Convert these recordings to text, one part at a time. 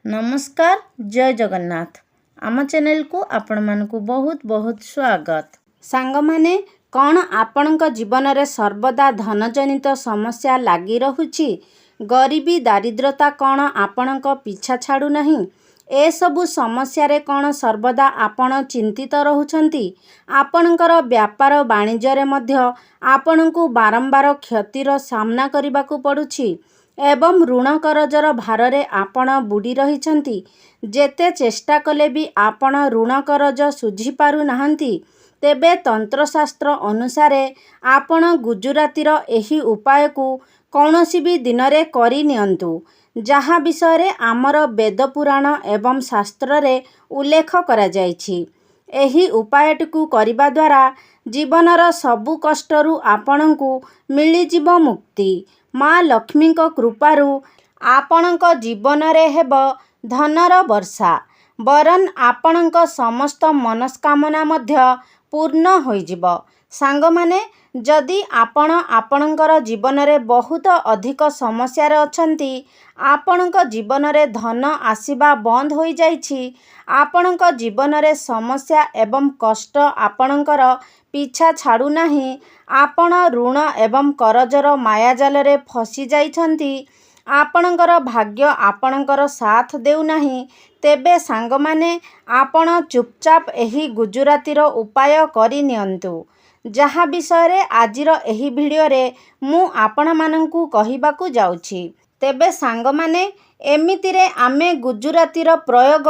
नमस्कार जय जगन्नाथ आम चैनल को आपण मानकु बहुत बहुत स्वागत। सांग माने कौन आपणक जीवन रे सर्वदा धन जनित समस्या लागी रहुछि, गरीबी दारिद्रता कौन आपणक पीछा छाड़ू नहीं, ए सबु समस्या रे कौन सर्वदा आपण चिंतित रहुछंती, आपणकर व्यापार वाणिज्य रे मध्य आपणकु बारंबार क्षतिर सामना करबाकू पड़ुछि एवं ऋण करजर भारे आपण बुड़ी रहिछंती, जेते चेष्टा कले भी आपण ऋण करज सुझी पारु नाहंती, तेबे तंत्रशास्त्र अनुसारे आपण गुजरातीर एही उपाय को कौनसी भी दिन रे करि नियंतु, जहा विषय रे आमर वेद पुराण एवं शास्त्र रे उल्लेख करा जायछि। एही उपायटिकु करिबा द्वारा जीवनर सबु कष्टरू आपणकु मिलिजिव मुक्ति। माँ लक्ष्मी कृपारू आपणक जीवन रे हेब धनर वर्षा, वरन आपणक समस्त मनस्कामना मध्य पूर्ण होइजिब। सांग माने जदि आपण आपणकर जीवन रे बहुत अधिक समस्या रे अछंती, आपणक जीवन रे धन आसीबा बंद होई जाइछि, आपणक जीवन रे समस्या एवं कष्ट आपणकर पीछा छाड़ू नाही, आपण ऋण एवं करजर मायाजाल रे फसी जाइछंती, आपणकर भाग्य आपणकर साथ देउ नाही, तेबे सांग माने आपण चुपचाप एही गुजरातीर उपाय करि नियंतु, जहा विषय रे आजिर एही वीडियो रे मु आपण माननकु कहिबाकू जाउछि। तेबे सांग माने एमिति रे आमे गुजरातीर प्रयोग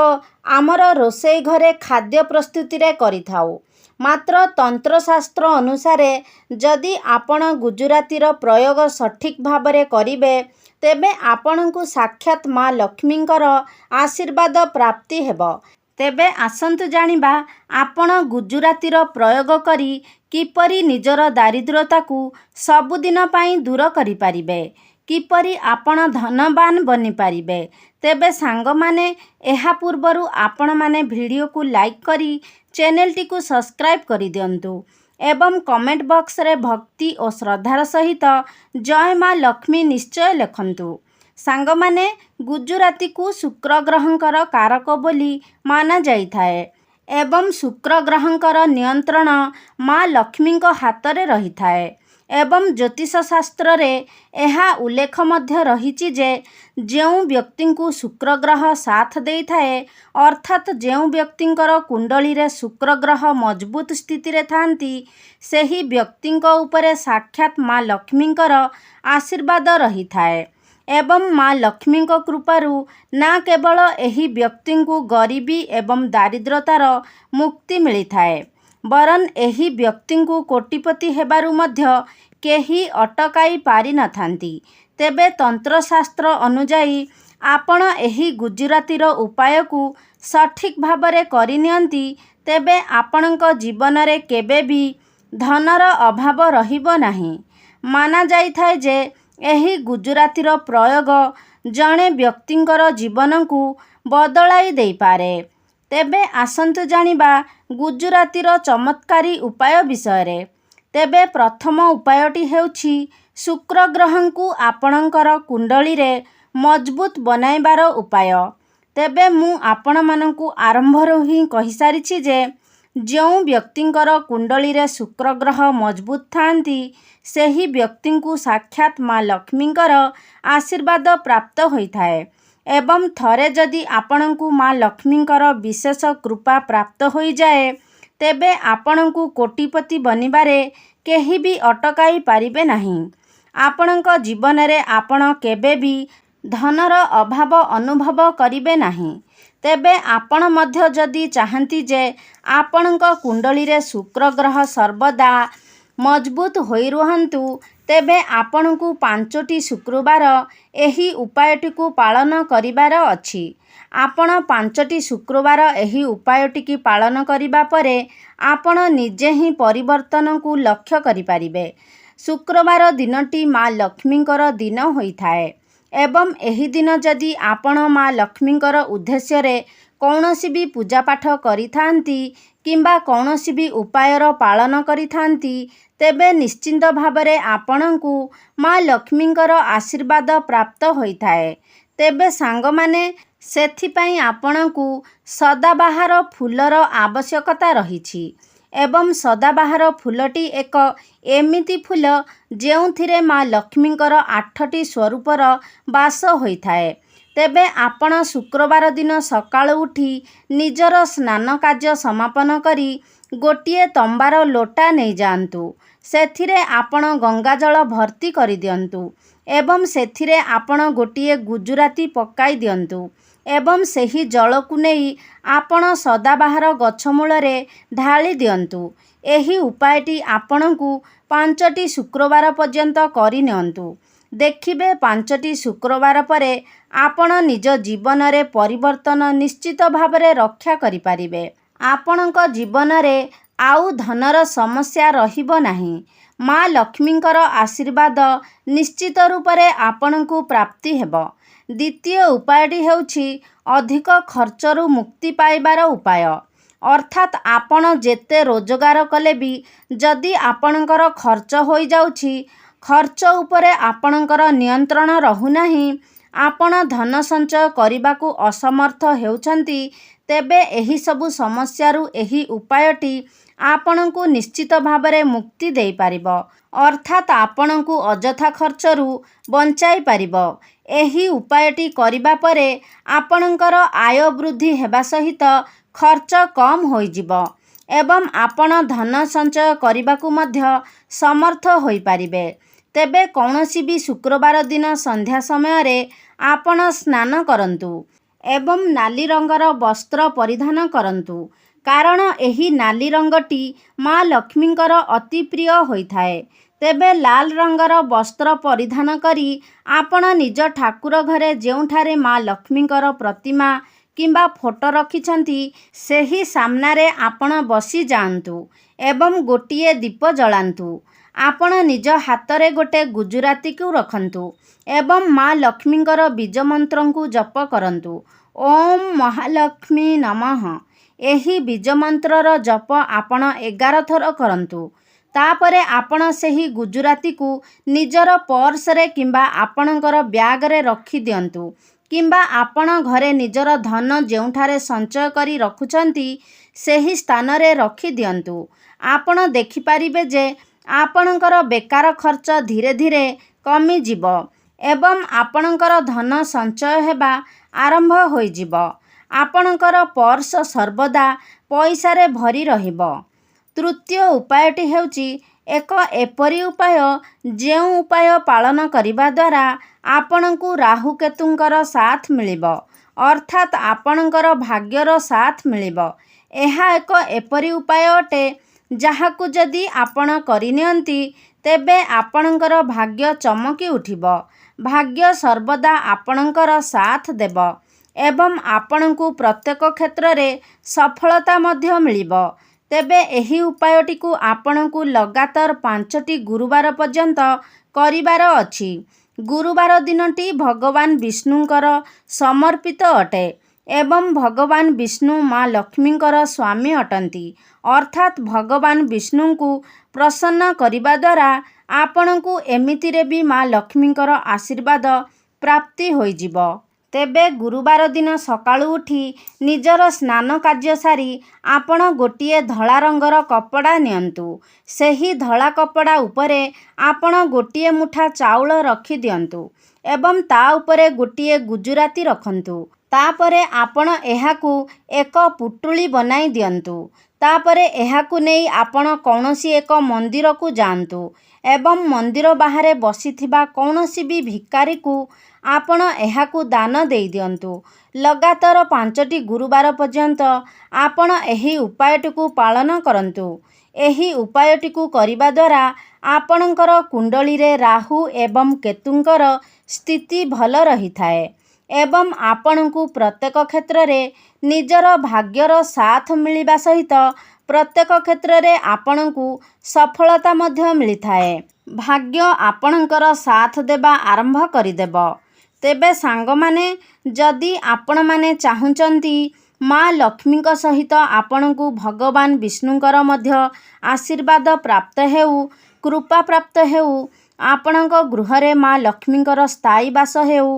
आमर रोषेई घरे खाद्य प्रस्तुति रे करिथाउ, मात्र तंत्रशास्त्र अनुसारे जदि आपण गुजरातीर प्रयोग सठिक भाबरे करिबे, तेबे आपणकु साक्षात माँ लक्ष्मींकर आशीर्वाद प्राप्ति हेबो। तेबे आसंतु जानिबा आपण गुजरातीर प्रयोग करी किपरि निजर दारिद्रताकू सबुदिन पाई दूर करि पारिबे, किपरि आपण धनवान बनि पारिबे। तेबे सांग माने एहा पूर्वरु आपण माने वीडियो को लाइक करी चैनल टी को सब्सक्राइब करि दियंतु एवं कमेंट बॉक्स रे भक्ति और श्रद्धार सहित जय माँ लक्ष्मी निश्चय लिखंतु। सांग माने गुजराती को शुक्र ग्रहंकर कारक बोली माना जाइथाए एवं शुक्र ग्रहंकर नियंत्रण माँ लक्ष्मी हाथ रे रहिथाए एवं ज्योतिष शास्त्र रे एहा उल्लेख मध्य रहिछि जे जेउ व्यक्ति को शुक्र ग्रह साथ देइथाए, अर्थात जेउ व्यक्तिंकर कुंडली रे शुक्र ग्रह मजबूत स्थिति रे थांती, सेही व्यक्तिंक उपरे साक्षात माँ लक्ष्मींकर आशीर्वाद रहिथाए एवं माँ लक्ष्मींक कृपारू ना केवल एही व्यक्तिंकु गरीबी एवं दारिद्रतार मुक्ति मिलिथाए, वरन एही व्यक्तिंकु कोटिपति हेबारू मध्य केही अटकाई पारि नथांती। तेबे तंत्रशास्त्र अनुजाई आपण एही गुजरातीर उपाय को सठिक भाबरे करि नियंती, तेबे आपणक जीवन रे केबे भी धनर अभाव रहिबो नाही। माना जाइथाए जे एही गुजरातीर प्रयोग जणे व्यक्तिंकर जीवन को बदलाई देई पारे। तेबे आसंतु जानिबा गुजरातीर चमत्कारी उपाय विषय रे। तेबे प्रथम उपायटी हेउछि शुक्र ग्रहंकु आपणकर कुंडली रे मजबूत बनाइबार उपाय। तेबे मु आपण मानकु आरंभरु ही कहि सारिछि जे जेउ व्यक्तिंकर कुंडली रे शुक्र ग्रह मजबूत थांती, सेही व्यक्तिंकु साक्षात माँ लक्ष्मींकर आशीर्वाद प्राप्त होइथाए एवं थरे जदि आपणकु माँ लक्ष्मींकर विशेष कृपा प्राप्त होई जाए, तेबे आपणकु कोटिपति बनिबारे केही भी अटकाई पारिबे नाही। आपणक जीवन रे आपण केबे भी धनर अभाव अनुभव करिबे नाही। तेबे आपण मध्य जदि चाहंती जे आपणक कुंडली रे शुक्र ग्रह सर्वदा मजबूत होई रुहंतु, तेबे आपणकु 5टी शुक्रवार एही उपायटिकु पालन करिबार अछि। आपण 5टी शुक्रवार एही उपायटिकी पालन करिबा परे आपण निजे ही परिवर्तन को लक्ष्य करि पारिबे। शुक्रवार दिनटी माँ लक्ष्मींकर दिन होइथाए एवं एही दिन जदि आपण माँ लक्ष्मींकर उद्देश्य रे कौनसी भी पूजा पाठ करिथांती किंबा कौनसी भी उपायर पालन करिथांती, तेबे निश्चिंत भाबरे आपणकु माँ लक्ष्मींकर आशीर्वाद प्राप्त होइथाए। तेबे सांग माने ସେଥିପାଇଁ ଆପଣଙ୍କୁ ସଦାବାହାର ଫୁଲର ଆବଶ୍ୟକତା ରହିଛି। ଏବଂ ସଦାବାହାର ଫୁଲଟି ଏକ ଏମିତି ଫୁଲ ଯେଉଁଥିରେ ମା ଲକ୍ଷ୍ମୀଙ୍କର 8ଟି ସ୍ୱରୂପର ବାସ ହୋଇଥାଏ। ତେବେ ଆପଣ ଶୁକ୍ରବାର ଦିନ ସକାଳୁ ଉଠି ନିଜର ସ୍ନାନ କାର୍ଯ୍ୟ ସମାପନ କରି ଗୋଟିଏ ତମ୍ବାର ଲୋଟା ନେଇଯାଆନ୍ତୁ। ସେଥିରେ ଆପଣ ଗଙ୍ଗାଜଳ ଭର୍ତ୍ତି କରିଦିଅନ୍ତୁ ଏବଂ ସେଥିରେ ଆପଣ ଗୋଟିଏ ଗୁଜୁରାତି ପକାଇ ଦିଅନ୍ତୁ ଏବଂ ସେହି ଜଳକୁ ନେଇ ଆପଣ ସଦାବାହାର ଗଛ ମୂଳରେ ଢାଳି ଦିଅନ୍ତୁ। ଏହି ଉପାୟଟି ଆପଣଙ୍କୁ 5ଟି ଶୁକ୍ରବାର ପର୍ଯ୍ୟନ୍ତ କରିନିଅନ୍ତୁ। ଦେଖିବେ 5ଟି ଶୁକ୍ରବାର ପରେ ଆପଣ ନିଜ ଜୀବନରେ ପରିବର୍ତ୍ତନ ନିଶ୍ଚିତ ଭାବରେ ରକ୍ଷା କରିପାରିବେ। ଆପଣଙ୍କ ଜୀବନରେ ଆଉ ଧନର ସମସ୍ୟା ରହିବ ନାହିଁ। ମା ଲକ୍ଷ୍ମୀଙ୍କର ଆଶୀର୍ବାଦ ନିଶ୍ଚିତ ରୂପରେ ଆପଣଙ୍କୁ ପ୍ରାପ୍ତି ହେବ। ଦ୍ୱିତୀୟ ଉପାୟଟି ହେଉଛି ଅଧିକ ଖର୍ଚ୍ଚରୁ ମୁକ୍ତି ପାଇବାର ଉପାୟ। ଅର୍ଥାତ୍ ଆପଣ ଯେତେ ରୋଜଗାର କଲେ ବି ଯଦି ଆପଣଙ୍କର ଖର୍ଚ୍ଚ ହୋଇଯାଉଛି, ଖର୍ଚ୍ଚ ଉପରେ ଆପଣଙ୍କର ନିୟନ୍ତ୍ରଣ ରହୁନାହିଁ, ଆପଣ ଧନ ସଞ୍ଚୟ କରିବାକୁ ଅସମର୍ଥ ହେଉଛନ୍ତି, ତେବେ ଏହିସବୁ ସମସ୍ୟାରୁ ଏହି ଉପାୟଟି ଆପଣଙ୍କୁ ନିଶ୍ଚିତ ଭାବରେ ମୁକ୍ତି ଦେଇପାରିବ। ଅର୍ଥାତ୍ ଆପଣଙ୍କୁ ଅଯଥା ଖର୍ଚ୍ଚରୁ ବଞ୍ଚାଇ ପାରିବ। ଏହି ଉପାୟଟି କରିବା ପରେ ଆପଣଙ୍କର ଆୟ ବୃଦ୍ଧି ହେବା ସହିତ ଖର୍ଚ୍ଚ କମ୍ ହୋଇଯିବ ଏବଂ ଆପଣ ଧନ ସଞ୍ଚୟ କରିବାକୁ ମଧ୍ୟ ସମର୍ଥ ହୋଇପାରିବେ। ତେବେ କୌଣସି ବି ଶୁକ୍ରବାର ଦିନ ସନ୍ଧ୍ୟା ସମୟରେ ଆପଣ ସ୍ନାନ କରନ୍ତୁ ଏବଂ ନାଲି ରଙ୍ଗର ବସ୍ତ୍ର ପରିଧାନ କରନ୍ତୁ, କାରଣ ଏହି ନାଲି ରଙ୍ଗଟି ମା ଲକ୍ଷ୍ମୀଙ୍କର ଅତି ପ୍ରିୟ ହୋଇଥାଏ। ତେବେ ଲାଲ ରଙ୍ଗର ବସ୍ତ୍ର ପରିଧାନ କରି ଆପଣ ନିଜ ଠାକୁର ଘରେ ଯେଉଁଠାରେ ମା ଲକ୍ଷ୍ମୀଙ୍କର ପ୍ରତିମା କିମ୍ବା ଫଟୋ ରଖିଛନ୍ତି, ସେହି ସାମ୍ନାରେ ଆପଣ ବସି ଯାଆନ୍ତୁ ଏବଂ ଗୋଟିଏ ଦୀପ ଜଳାନ୍ତୁ। ଆପଣ ନିଜ ହାତରେ ଗୋଟେ ଗୁଜୁରାତିକୁ ରଖନ୍ତୁ ଏବଂ ମା ଲକ୍ଷ୍ମୀଙ୍କର ବୀଜ ମନ୍ତ୍ରକୁ ଜପ କରନ୍ତୁ। ଓମ୍ ମହାଲକ୍ଷ୍ମୀ ନମଃ। ଏହି ବୀଜ ମନ୍ତ୍ରର ଜପ ଆପଣ 11 ଥର କରନ୍ତୁ। ତାପରେ ଆପଣ ସେହି ଗୁଜୁରାତିକୁ ନିଜର ପର୍ସରେ କିମ୍ବା ଆପଣଙ୍କର ବ୍ୟାଗରେ ରଖିଦିଅନ୍ତୁ କିମ୍ବା ଆପଣ ଘରେ ନିଜର ଧନ ଯେଉଁଠାରେ ସଞ୍ଚୟ କରି ରଖୁଛନ୍ତି ସେହି ସ୍ଥାନରେ ରଖିଦିଅନ୍ତୁ। ଆପଣ ଦେଖିପାରିବେ ଯେ ଆପଣଙ୍କର ବେକାର ଖର୍ଚ୍ଚ ଧୀରେ ଧୀରେ କମିଯିବ ଏବଂ ଆପଣଙ୍କର ଧନ ସଞ୍ଚୟ ହେବା ଆରମ୍ଭ ହୋଇଯିବ। ଆପଣଙ୍କର ପର୍ସ ସର୍ବଦା ପଇସାରେ ଭରି ରହିବ। ତୃତୀୟ ଉପାୟଟି ହେଉଛି ଏକ ଏପରି ଉପାୟ ଯେଉଁ ଉପାୟ ପାଳନ କରିବା ଦ୍ୱାରା ଆପଣଙ୍କୁ ରାହୁ କେତୁଙ୍କର ସାଥ ମିଳିବ, ଅର୍ଥାତ୍ ଆପଣଙ୍କର ଭାଗ୍ୟର ସାଥ ମିଳିବ। ଏହା ଏକ ଏପରି ଉପାୟ ଅଟେ ଯାହାକୁ ଯଦି ଆପଣ କରିନିଅନ୍ତି, ତେବେ ଆପଣଙ୍କର ଭାଗ୍ୟ ଚମକି ଉଠିବ। ଭାଗ୍ୟ ସର୍ବଦା ଆପଣଙ୍କର ସାଥ ଦେବ ଏବଂ ଆପଣଙ୍କୁ ପ୍ରତ୍ୟେକ କ୍ଷେତ୍ରରେ ସଫଳତା ମଧ୍ୟ ମିଳିବ। ତେବେ ଏହି ଉପାୟଟିକୁ ଆପଣଙ୍କୁ ଲଗାତାର 5ଟି ଗୁରୁବାର ପର୍ଯ୍ୟନ୍ତ କରିବାର ଅଛି। ଗୁରୁବାର ଦିନଟି ଭଗବାନ ବିଷ୍ଣୁଙ୍କର ସମର୍ପିତ ଅଟେ ଏବଂ ଭଗବାନ ବିଷ୍ଣୁ ମା ଲକ୍ଷ୍ମୀଙ୍କର ସ୍ୱାମୀ ଅଟନ୍ତି। ଅର୍ଥାତ୍ ଭଗବାନ ବିଷ୍ଣୁଙ୍କୁ ପ୍ରସନ୍ନ କରିବା ଦ୍ୱାରା ଆପଣଙ୍କୁ ଏମିତିରେ ବି ମା ଲକ୍ଷ୍ମୀଙ୍କର ଆଶୀର୍ବାଦ ପ୍ରାପ୍ତି ହୋଇଯିବ। ତେବେ ଗୁରୁବାର ଦିନ ସକାଳୁ ଉଠି ନିଜର ସ୍ନାନ କାର୍ଯ୍ୟ ସାରି ଆପଣ ଗୋଟିଏ ଧଳା ରଙ୍ଗର କପଡ଼ା ନିଅନ୍ତୁ। ସେହି ଧଳା କପଡ଼ା ଉପରେ ଆପଣ ଗୋଟିଏ ମୁଠା ଚାଉଳ ରଖିଦିଅନ୍ତୁ ଏବଂ ତା ଉପରେ ଗୋଟିଏ ଗୁଜୁରାତି ରଖନ୍ତୁ। ତାପରେ ଆପଣ ଏହାକୁ ଏକ ପୁଟୁଳି ବନାଇ ଦିଅନ୍ତୁ। ତାପରେ ଏହାକୁ ନେଇ ଆପଣ କୌଣସି ଏକ ମନ୍ଦିରକୁ ଯାଆନ୍ତୁ ଏବଂ ମନ୍ଦିର ବାହାରେ ବସିଥିବା କୌଣସି ବି ଭିକାରୀକୁ ଆପଣ ଏହାକୁ ଦାନ ଦେଇଦିଅନ୍ତୁ। ଲଗାତାର 5ଟି ଗୁରୁବାର ପର୍ଯ୍ୟନ୍ତ ଆପଣ ଏହି ଉପାୟଟିକୁ ପାଳନ କରନ୍ତୁ। ଏହି ଉପାୟଟିକୁ କରିବା ଦ୍ୱାରା ଆପଣଙ୍କର କୁଣ୍ଡଳୀରେ ରାହୁ ଏବଂ କେତୁଙ୍କର ସ୍ଥିତି ଭଲ ରହିଥାଏ ଏବଂ ଆପଣଙ୍କୁ ପ୍ରତ୍ୟେକ କ୍ଷେତ୍ରରେ ନିଜର ଭାଗ୍ୟର ସାଥ ମିଳିବା ସହିତ ପ୍ରତ୍ୟେକ କ୍ଷେତ୍ରରେ ଆପଣଙ୍କୁ ସଫଳତା ମଧ୍ୟ ମିଳିଥାଏ। ଭାଗ୍ୟ ଆପଣଙ୍କର ସାଥ ଦେବା ଆରମ୍ଭ କରିଦେବ। ତେବେ ସାଙ୍ଗମାନେ, ଯଦି ଆପଣମାନେ ଚାହୁଁଛନ୍ତି ମା ଲକ୍ଷ୍ମୀଙ୍କ ସହିତ ଆପଣଙ୍କୁ ଭଗବାନ ବିଷ୍ଣୁଙ୍କର ମଧ୍ୟ ଆଶୀର୍ବାଦ ପ୍ରାପ୍ତ ହେଉ, କୃପା ପ୍ରାପ୍ତ ହେଉ, ଆପଣଙ୍କ ଗୃହରେ ମା ଲକ୍ଷ୍ମୀଙ୍କର ସ୍ଥାୟୀ ବାସ ହେଉ,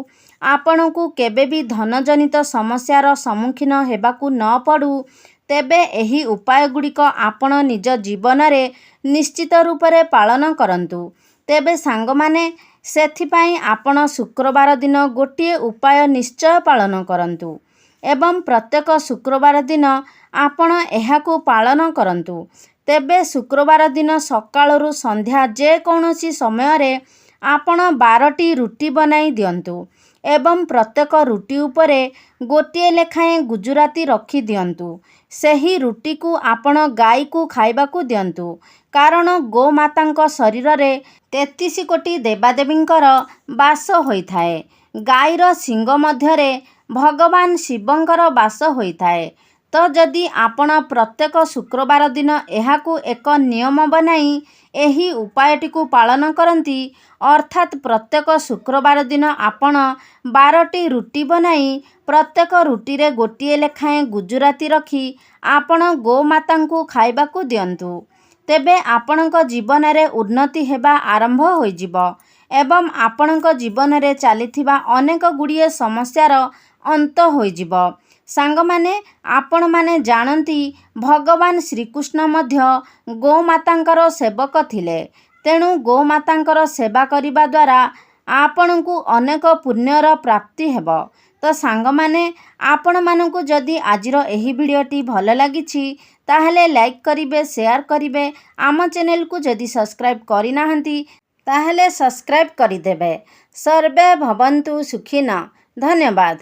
ଆପଣଙ୍କୁ କେବେ ବି ଧନଜନିତ ସମସ୍ୟାର ସମ୍ମୁଖୀନ ହେବାକୁ ନ ପଡ଼ୁ, ତେବେ ଏହି ଉପାୟଗୁଡ଼ିକ ଆପଣ ନିଜ ଜୀବନରେ ନିଶ୍ଚିତ ରୂପରେ ପାଳନ କରନ୍ତୁ। ତେବେ ସାଙ୍ଗମାନେ, ସେଥିପାଇଁ ଆପଣ ଶୁକ୍ରବାର ଦିନ ଗୋଟିଏ ଉପାୟ ନିଶ୍ଚୟ ପାଳନ କରନ୍ତୁ ଏବଂ ପ୍ରତ୍ୟେକ ଶୁକ୍ରବାର ଦିନ ଆପଣ ଏହାକୁ ପାଳନ କରନ୍ତୁ। ତେବେ ଶୁକ୍ରବାର ଦିନ ସକାଳରୁ ସନ୍ଧ୍ୟା ଯେକୌଣସି ସମୟରେ ଆପଣ 12ଟି ରୁଟି ବନାଇ ଦିଅନ୍ତୁ ଏବଂ ପ୍ରତ୍ୟେକ ରୁଟି ଉପରେ ଗୋଟିଏ ଲେଖାଏଁ ଗୁଜୁରାତି ରଖିଦିଅନ୍ତୁ। ସେହି ରୁଟିକୁ ଆପଣ ଗାଈକୁ ଖାଇବାକୁ ଦିଅନ୍ତୁ, କାରଣ ଗୋମାତାଙ୍କ ଶରୀରରେ 33 କୋଟି ଦେବାଦେବୀଙ୍କର ବାସ ହୋଇଥାଏ। ଗାଈର ଶିଙ୍ଗ ମଧ୍ୟରେ ଭଗବାନ ଶିବଙ୍କର ବାସ ହୋଇଥାଏ। ତ ଯଦି ଆପଣ ପ୍ରତ୍ୟେକ ଶୁକ୍ରବାର ଦିନ ଏହାକୁ ଏକ ନିୟମ ବନାଇ ଏହି ଉପାୟଟିକୁ ପାଳନ କରନ୍ତି, ଅର୍ଥାତ୍ ପ୍ରତ୍ୟେକ ଶୁକ୍ରବାର ଦିନ ଆପଣ 12ଟି ରୁଟି ବନାଇ ପ୍ରତ୍ୟେକ ରୁଟିରେ ଗୋଟିଏ ଲେଖାଏଁ ଗୁଜୁରାତି ରଖି ଆପଣ ଗୋମାତାଙ୍କୁ ଖାଇବାକୁ ଦିଅନ୍ତୁ, ତେବେ ଆପଣଙ୍କ ଜୀବନରେ ଉନ୍ନତି ହେବା ଆରମ୍ଭ ହୋଇଯିବ ଏବଂ ଆପଣଙ୍କ ଜୀବନରେ ଚାଲିଥିବା ଅନେକ ଗୁଡ଼ିଏ ସମସ୍ୟାର ଅନ୍ତ ହୋଇଯିବ। ସାଙ୍ଗମାନେ, ଆପଣମାନେ ଜାଣନ୍ତି ଭଗବାନ ଶ୍ରୀକୃଷ୍ଣ ମଧ୍ୟ ଗୋମାତାଙ୍କର ସେବକ ଥିଲେ। ତେଣୁ ଗୋମାତାଙ୍କର ସେବା କରିବା ଦ୍ୱାରା ଆପଣଙ୍କୁ ଅନେକ ପୁଣ୍ୟର ପ୍ରାପ୍ତି ହେବ। ତ ସାଙ୍ଗମାନେ, ଆପଣମାନଙ୍କୁ ଯଦି ଆଜିର ଏହି ଭିଡ଼ିଓଟି ଭଲ ଲାଗିଛି ତାହେଲେ ଲାଇକ୍ କରିବେ, ସେୟାର କରିବେ। ଆମ ଚ୍ୟାନେଲକୁ ଯଦି ସବସ୍କ୍ରାଇବ୍ କରିନାହାନ୍ତି ତାହେଲେ ସବସ୍କ୍ରାଇବ୍ କରିଦେବେ। ସର୍ବେ ଭବନ୍ତୁ ସୁଖିନଃ। ଧନ୍ୟବାଦ।